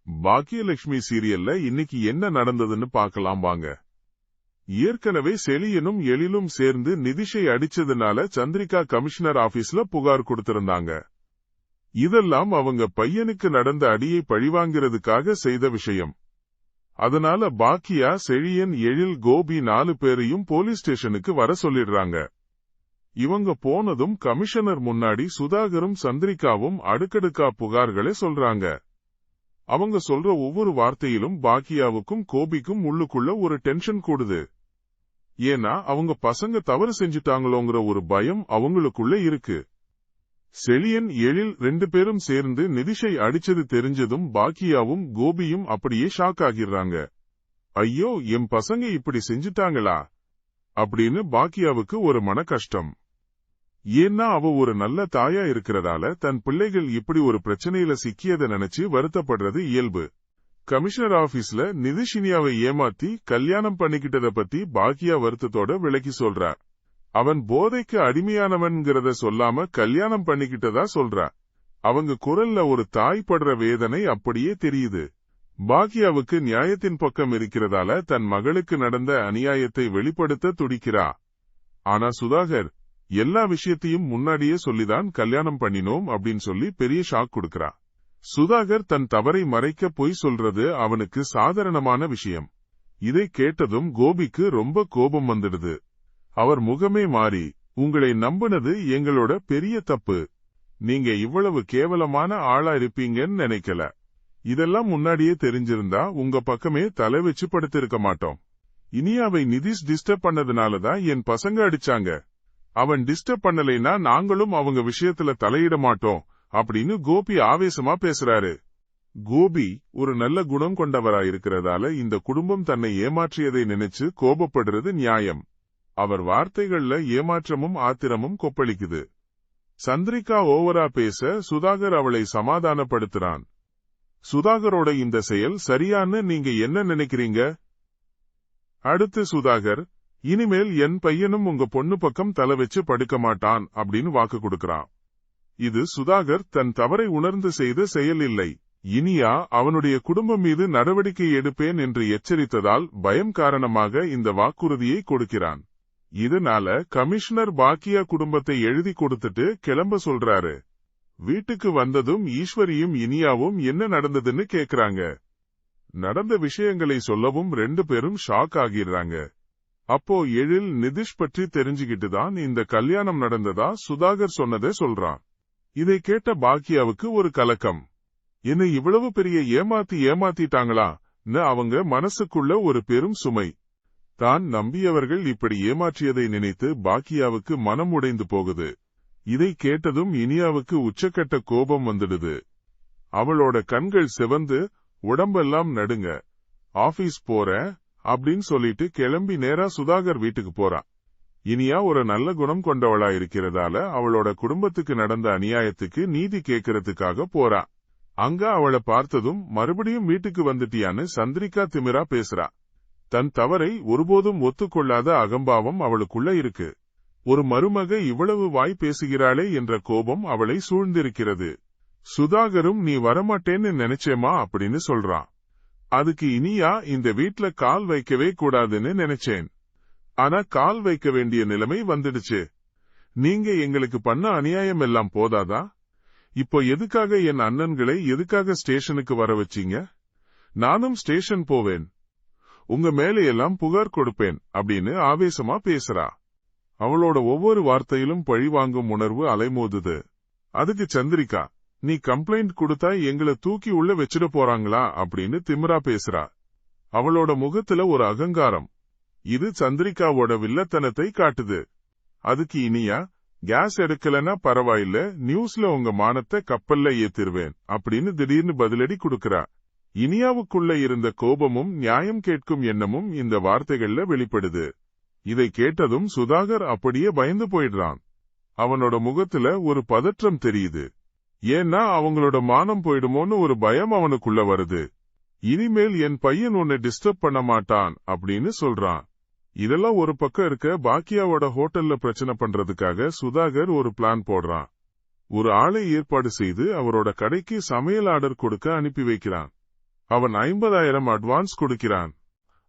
பாக்கியலட்சுமி சீரியல்ல இன்னைக்கு என்ன நடந்ததுன்னு பார்க்கலாம் வாங்க. ஏற்கனவே செலியனும் எழிலும் சேர்ந்து நிதிஷை அடிச்சதுனால சந்திரிகா கமிஷனர் ஆபீஸ்ல புகார் கொடுத்திருந்தாங்க. இதெல்லாம் அவங்க பையனுக்கு நடந்த அடியை பழிவாங்கிறதுக்காக செய்த விஷயம். அதனால பாக்கியா, செழியன், எழில், கோபி 4 பேரையும் போலீஸ் ஸ்டேஷனுக்கு வர சொல்லிடுறாங்க. இவங்க போனதும் கமிஷனர் முன்னாடி சுதாகரும் சந்திரிகாவும் அடுக்கடுக்கா புகார்களை சொல்றாங்க. அவங்க சொல்ற ஒவ்வொரு வார்த்தையிலும் பாக்கியாவுக்கும் கோபிக்கும் உள்ளுக்குள்ள ஒரு டென்ஷன் கூடுது. ஏன்னா அவங்க பசங்க தவறு செஞ்சுட்டாங்களோங்கிற ஒரு பயம் அவங்களுக்குள்ள இருக்கு. செழியன், எழில் 2 பேரும் சேர்ந்து நிதிஷை அடிச்சது தெரிஞ்சதும் பாக்கியாவும் கோபியும் அப்படியே ஷாக் ஆகிடுறாங்க. ஐயோ, என் பசங்க இப்படி செஞ்சுட்டாங்களா அப்படின்னு பாக்கியாவுக்கு ஒரு மன கஷ்டம். ஏன்னா அவ ஒரு நல்ல தாயா இருக்கிறதால தன் பிள்ளைகள் இப்படி ஒரு பிரச்சனையில சிக்கியதை நினைச்சு வருத்தப்படுறது இயல்பு. கமிஷனர் ஆபீஸ்ல நிதிஷினியாவை ஏமாத்தி கல்யாணம் பண்ணிக்கிட்டத பத்தி பாக்கியா வருத்தத்தோட விளக்கி சொல்றா. அவன் போதைக்கு அடிமையானவன்கிறத சொல்லாம கல்யாணம் பண்ணிக்கிட்டதா சொல்றா. அவங்க குரல்ல ஒரு தாய் படுற வேதனை அப்படியே தெரியுது. பாக்கியாவுக்கு நியாயத்தின் பக்கம் இருக்கிறதால தன் மகளுக்கு நடந்த அநியாயத்தை வெளிப்படுத்த துடிக்கிறா. ஆனா சுதாகர் எல்லா விஷயத்தையும் முன்னாடியே சொல்லிதான் கல்யாணம் பண்ணினோம் அப்படின்னு சொல்லி பெரிய ஷாக் கொடுக்கறா. சுதாகர் தன் தவறை மறைக்க பொய் சொல்றது அவனுக்கு சாதாரணமான விஷயம். இதை கேட்டதும் கோபிக்கு ரொம்ப கோபம் வந்துடுது. அவர் முகமே மாறி, உங்களை நம்பினது எங்களோட பெரிய தப்பு. நீங்க இவ்வளவு கேவலமான ஆளா இருப்பீங்கன்னு நினைக்கல. இதெல்லாம் முன்னாடியே தெரிஞ்சிருந்தா உங்க பக்கமே தலை வச்சு படுத்திருக்க மாட்டோம். இனியாவை நிதிஷ் டிஸ்டர்ப் பண்ணதுனாலதான் என் பசங்க அடிச்சாங்க. அவன் டிஸ்டர்ப் பண்ணலைன்னா நாங்களும் அவங்க விஷயத்துல தலையிட மாட்டோம் அப்படின்னு கோபி ஆவேசமா பேசுறாரு. கோபி ஒரு நல்ல குணம் கொண்டவராயிருக்கிறதால இந்த குடும்பம் தன்னை ஏமாற்றியதை நினைச்சு கோபப்படுறது நியாயம். அவர் வார்த்தைகள்ல ஏமாற்றமும் ஆத்திரமும் கொப்பளிக்குது. சந்திரிகா ஓவரா பேச சுதாகர் அவளை சமாதானப்படுத்துறான். சுதாகரோட இந்த செயல் சரியான்னு நீங்க என்ன நினைக்கிறீங்க? அடுத்து சுதாகர், இனிமேல் என் பையனும் உங்க பொண்ணு பக்கம் தலை வச்சு படுக்க மாட்டான் அப்படின்னு வாக்கு கொடுக்கறான். இது சுதாகர் தன் தவறை உணர்ந்து செய்த செயல் இல்லை. இனியா அவனுடைய குடும்பம் மீது நடவடிக்கை எடுப்பேன் என்று எச்சரித்ததால் பயம் காரணமாக இந்த வாக்குறுதியை கொடுக்கிறான். இதனால கமிஷனர் பாக்கியா குடும்பத்தை எழுதி கொடுத்துட்டு கிளம்ப சொல்றாரு. வீட்டுக்கு வந்ததும் ஈஸ்வரியும் இனியாவும் என்ன நடந்ததுன்னு கேக்குறாங்க. நடந்த விஷயங்களை சொல்லவும் 2 பேரும் ஷாக் ஆகிடுறாங்க. அப்போ எழில் நிதிஷ் பற்றி தெரிஞ்சுக்கிட்டு தான் இந்த கல்யாணம் நடந்ததா சுதாகர் சொன்னதே சொல்றான். இதை கேட்ட பாக்கியாவுக்கு ஒரு கலக்கம். என்ன இவ்வளவு பெரிய ஏமாத்திட்டாங்களா அவங்க மனசுக்குள்ள ஒரு பெரும் சுமை. தான் நம்பியவர்கள் இப்படி ஏமாற்றியதை நினைத்து பாக்கியாவுக்கு மனம் உடைந்து போகுது. இதை கேட்டதும் இனியாவுக்கு உச்சக்கட்ட கோபம் வந்துடுது. அவளோட கண்கள் சிவந்து உடம்பெல்லாம் நடுங்க. ஆபீஸ் போறேன் அப்படின்னு சொல்லிட்டு கிளம்பி நேரா சுதாகர் வீட்டுக்கு போறா. இனியா ஒரு நல்ல குணம் கொண்டவளா இருக்கிறதால அவளோட குடும்பத்துக்கு நடந்த அநியாயத்துக்கு நீதி கேட்கறதுக்காக போறா. அங்க அவளை பார்த்ததும் மறுபடியும் வீட்டுக்கு வந்துட்டியான்னு சந்திரிகா திமிரா பேசுறா. தன் தவறை ஒருபோதும் ஒத்துக்கொள்ளாத அகம்பாவம் அவளுக்குள்ள இருக்கு. ஒரு மருமக இவ்வளவு வாய் பேசுகிறாளே என்ற கோபம் அவளை சூழ்ந்திருக்கிறது. சுதாகரும் நீ வரமாட்டேன்னு நினைச்சேமா அப்படின்னு சொல்றான். அதுக்கு இனியா, இந்த வீட்ல கால் வைக்கவே கூடாதுன்னு நினைச்சேன். ஆனா கால் வைக்க வேண்டிய நிலைமை வந்துடுச்சு. நீங்க எங்களுக்கு பண்ண அநியாயம் எல்லாம் போதாதா? இப்போ எதுக்காக என் அண்ணன்களை எதுக்காக ஸ்டேஷனுக்கு வர வச்சீங்க? நானும் ஸ்டேஷன் போவேன், உங்க மேலையெல்லாம் புகார் கொடுப்பேன் அப்படின்னு ஆவேசமா பேசுறா. அவளோட ஒவ்வொரு வார்த்தையிலும் பழிவாங்கும் உணர்வு அலைமோதுது. அதுக்கு சந்திரிகா, நீ கம்ப்ளைண்ட் கொடுத்தா எங்களை தூக்கி உள்ள வச்சிட போறாங்களா அப்படின்னு திமிரா பேசுறா. அவளோட முகத்துல ஒரு அகங்காரம். இது சந்திரிகாவோட வில்லத்தனத்தை காட்டுது. அதுக்கு இனியா, கேஸ் எடுக்கலன்னா பரவாயில்ல, நியூஸ்ல உங்க மானத்தை கப்பல்ல ஏத்திருவேன் அப்படின்னு திடீர்னு பதிலடி கொடுக்கறா. இனியாவுக்குள்ள இருந்த கோபமும் நியாயம் கேட்கும் எண்ணமும் இந்த வார்த்தைகள்ல வெளிப்படுது. இதை கேட்டதும் சுதாகர் அப்படியே பயந்து போயிடுறான். அவனோட முகத்துல ஒரு பதற்றம் தெரியுது. ஏன்னா அவங்களோட மானம் போயிடுமோன்னு ஒரு பயம் அவனுக்குள்ள வருது. இனிமேல் என் பையன் உன்னை டிஸ்டர்ப் பண்ண மாட்டான் அப்படின்னு சொல்றான். இதெல்லாம் ஒரு பக்கம் இருக்க, பாக்கியாவோட ஹோட்டல்ல பிரச்சனை பண்றதுக்காக சுதாகர் ஒரு பிளான் போடுறான். ஒரு ஆளை ஏற்பாடு செய்து அவரோட கடைக்கு சமையல் ஆர்டர் கொடுக்க அனுப்பி வைக்கிறான். அவன் 50,000 அட்வான்ஸ் கொடுக்கிறான்.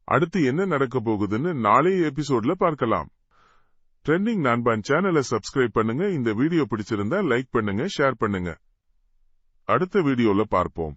அடுத்து என்ன நடக்க போகுதுன்னு நாளைய எபிசோட்ல பார்க்கலாம். ட்ரெண்டிங் நண்பன் சேனலை சப்ஸ்கிரைப் பண்ணுங்க. இந்த வீடியோ பிடிச்சிருந்தா லைக் பண்ணுங்க, ஷேர் பண்ணுங்க. அடுத்த வீடியோல பார்ப்போம்.